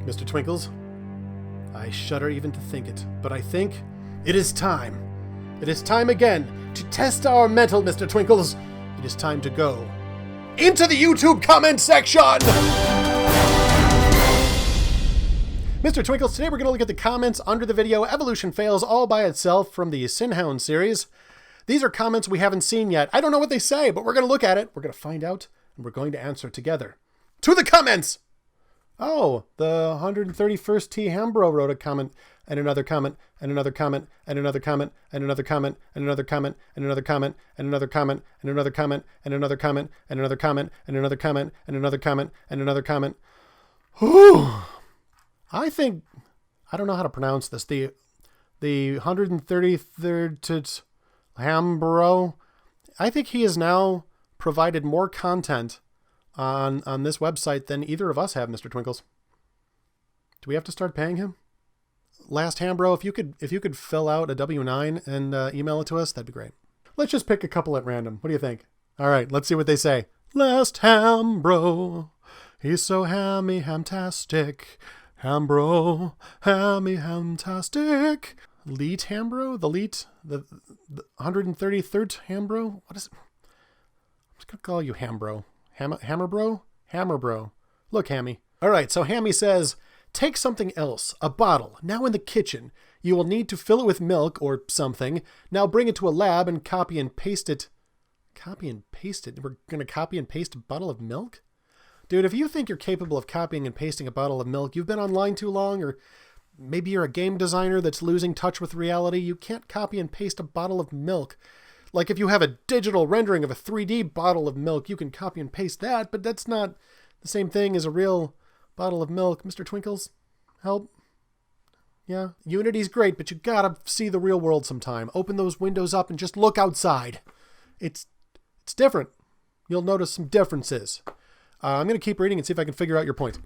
Mr. Twinkles, I shudder even to think it, but I think it is time. It is time again to test our mettle, Mr. Twinkles. It is time to go into the YouTube comment section! Mr. Twinkles, today we're going to look at the comments under the video Evolution Fails All By Itself from the Sin Hound series. These are comments we haven't seen yet. I don't know what they say, but we're going to look at it. We're going to find out, and we're going to answer together. To the comments! Oh, the 131st T. Hambro wrote a comment, and another comment, and another comment, and another comment, and another comment, and another comment, and another comment, and another comment, and another comment, and another comment, and another comment, and another comment, and another comment, and another comment. Whew. I think, I don't know how to pronounce this. The 133rd Hambro, I think he has now provided more content on this website than either of us have, Mr. Twinkles. Do we have to start paying him? Last Hambro, if you could fill out a W-9 and email it to us, that'd be great. Let's just pick a couple at random. What do you think? All right, let's see what they say. Last Hambro, he's so hammy-hamtastic. Hambro, hammy-hamtastic. Leet Hambro? The 133rd Hambro? What is it? I'm just going to call you Hambro. Hammerbro? Hammerbro. Look, Hammy. All right, so Hammy says, take something else, a bottle, now in the kitchen. You will need to fill it with milk or something. Now bring it to a lab and copy and paste it. Copy and paste it? We're going to copy and paste a bottle of milk? Dude, if you think you're capable of copying and pasting a bottle of milk, you've been online too long, or maybe you're a game designer that's losing touch with reality. You can't copy and paste a bottle of milk. Like if you have a digital rendering of a 3D bottle of milk, you can copy and paste that, but that's not the same thing as a real bottle of milk. Mr. Twinkles, help. Yeah, Unity's great, but you gotta see the real world sometime. Open those windows up and just look outside. It's different. You'll notice some differences. I'm going to keep reading and see if I can figure out your point.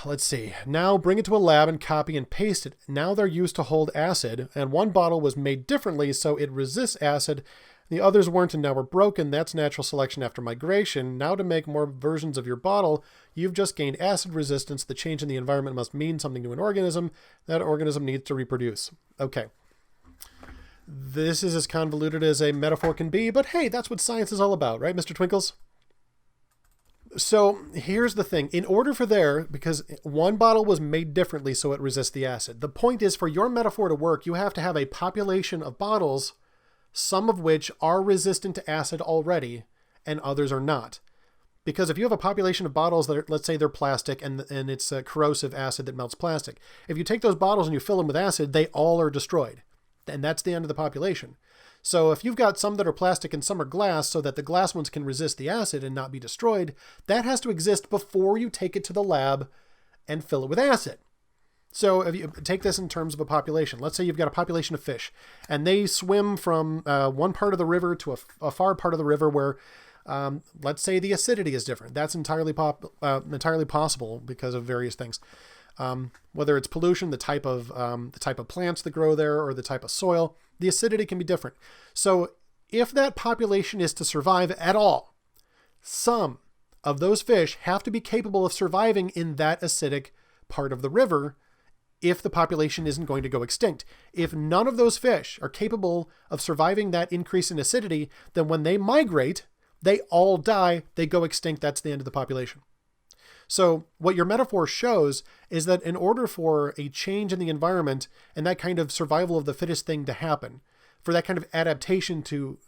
Let's see. Now bring it to a lab and copy and paste it. Now they're used to hold acid, and one bottle was made differently so it resists acid. The others weren't and now were broken. That's natural selection after migration. Now to make more versions of your bottle, you've just gained acid resistance. The change in the environment must mean something to an organism. That organism needs to reproduce. Okay. This is as convoluted as a metaphor can be, but hey, that's what science is all about, right, Mr. Twinkles? So here's the thing. In order for because one bottle was made differently so it resists the acid. The point is, for your metaphor to work, you have to have a population of bottles, some of which are resistant to acid already, and others are not. Because if you have a population of bottles that are, let's say they're plastic and it's a corrosive acid that melts plastic. If you take those bottles and you fill them with acid, they all are destroyed. And that's the end of the population. So if you've got some that are plastic and some are glass so that the glass ones can resist the acid and not be destroyed, that has to exist before you take it to the lab and fill it with acid. So if you take this in terms of a population, let's say you've got a population of fish and they swim from one part of the river to a far part of the river where, let's say the acidity is different. That's entirely possible because of various things. Whether it's pollution, the type of plants that grow there, or the type of soil, the acidity can be different. So if that population is to survive at all, some of those fish have to be capable of surviving in that acidic part of the river if the population isn't going to go extinct. If none of those fish are capable of surviving that increase in acidity, then when they migrate, they all die, they go extinct, that's the end of the population. So what your metaphor shows is that in order for a change in the environment and that kind of survival of the fittest thing to happen, for that kind of adaptation to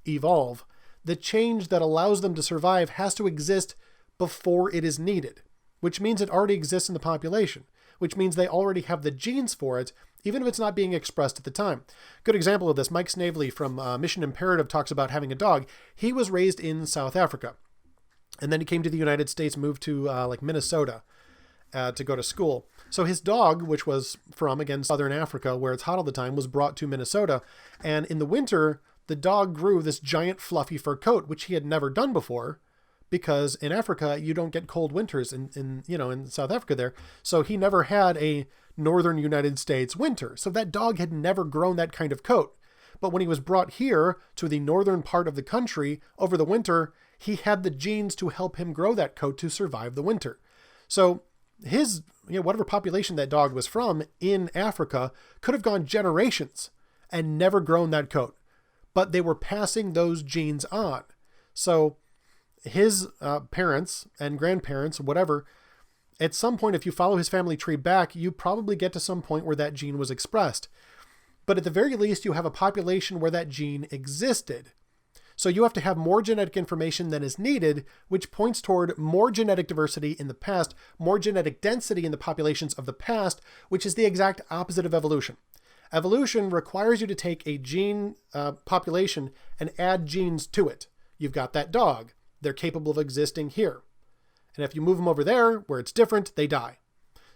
evolve, the change that allows them to survive has to exist before it is needed, which means it already exists in the population, which means they already have the genes for it, even if it's not being expressed at the time. Good example of this, Mike Snavely from Mission Imperative talks about having a dog. He was raised in South Africa. And then he came to the United States, moved to like Minnesota to go to school. So his dog, which was from, again, Southern Africa, where it's hot all the time, was brought to Minnesota. And in the winter, the dog grew this giant fluffy fur coat, which he had never done before, because in Africa, you don't get cold winters in South Africa there. So he never had a northern United States winter. So that dog had never grown that kind of coat. But when he was brought here to the northern part of the country over the winter, he had the genes to help him grow that coat to survive the winter. So his, whatever population that dog was from in Africa could have gone generations and never grown that coat, but they were passing those genes on. So his parents and grandparents, whatever, at some point, if you follow his family tree back, you probably get to some point where that gene was expressed. But at the very least, you have a population where that gene existed. So you have to have more genetic information than is needed, which points toward more genetic diversity in the past, more genetic density in the populations of the past, which is the exact opposite of evolution. Evolution requires you to take a gene population and add genes to it. You've got that dog. They're capable of existing here. And if you move them over there, where it's different, they die.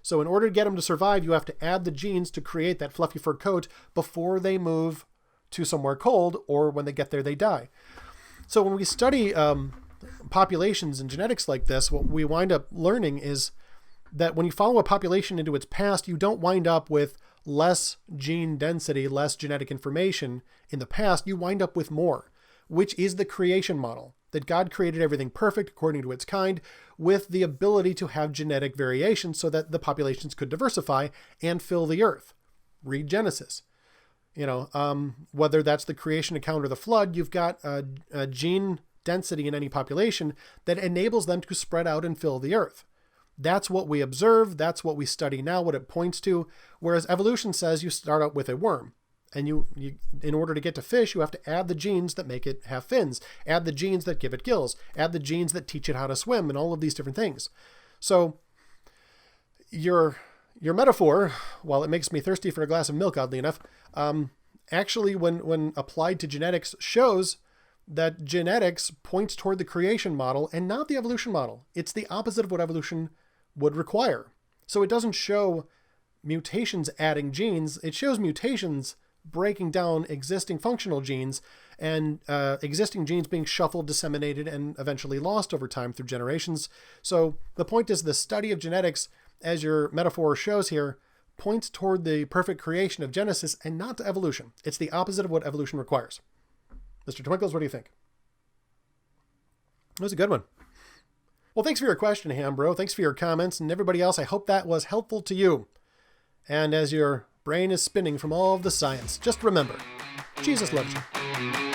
So in order to get them to survive, you have to add the genes to create that fluffy fur coat before they move to somewhere cold, or when they get there, they die. So when we study populations and genetics like this, what we wind up learning is that when you follow a population into its past, you don't wind up with less gene density, less genetic information in the past. You wind up with more, which is the creation model, that God created everything perfect according to its kind, with the ability to have genetic variation so that the populations could diversify and fill the earth. Read Genesis. Whether that's the creation account or the flood, you've got a gene density in any population that enables them to spread out and fill the earth. That's what we observe. That's what we study now, what it points to. Whereas evolution says you start out with a worm. And you, in order to get to fish, you have to add the genes that make it have fins, add the genes that give it gills, add the genes that teach it how to swim, and all of these different things. So your metaphor, while it makes me thirsty for a glass of milk, oddly enough, actually, when applied to genetics, shows that genetics points toward the creation model and not the evolution model. It's the opposite of what evolution would require. So it doesn't show mutations adding genes. It shows mutations breaking down existing functional genes and existing genes being shuffled, disseminated, and eventually lost over time through generations. So the point is the study of genetics, as your metaphor shows here, points toward the perfect creation of Genesis and not to evolution. It's the opposite of what evolution requires. Mr. Twinkles, what do you think? That was a good one. Well, thanks for your question, Hambro. Thanks for your comments, and everybody else. I hope that was helpful to you. And as your brain is spinning from all of the science, just remember, Jesus loves you.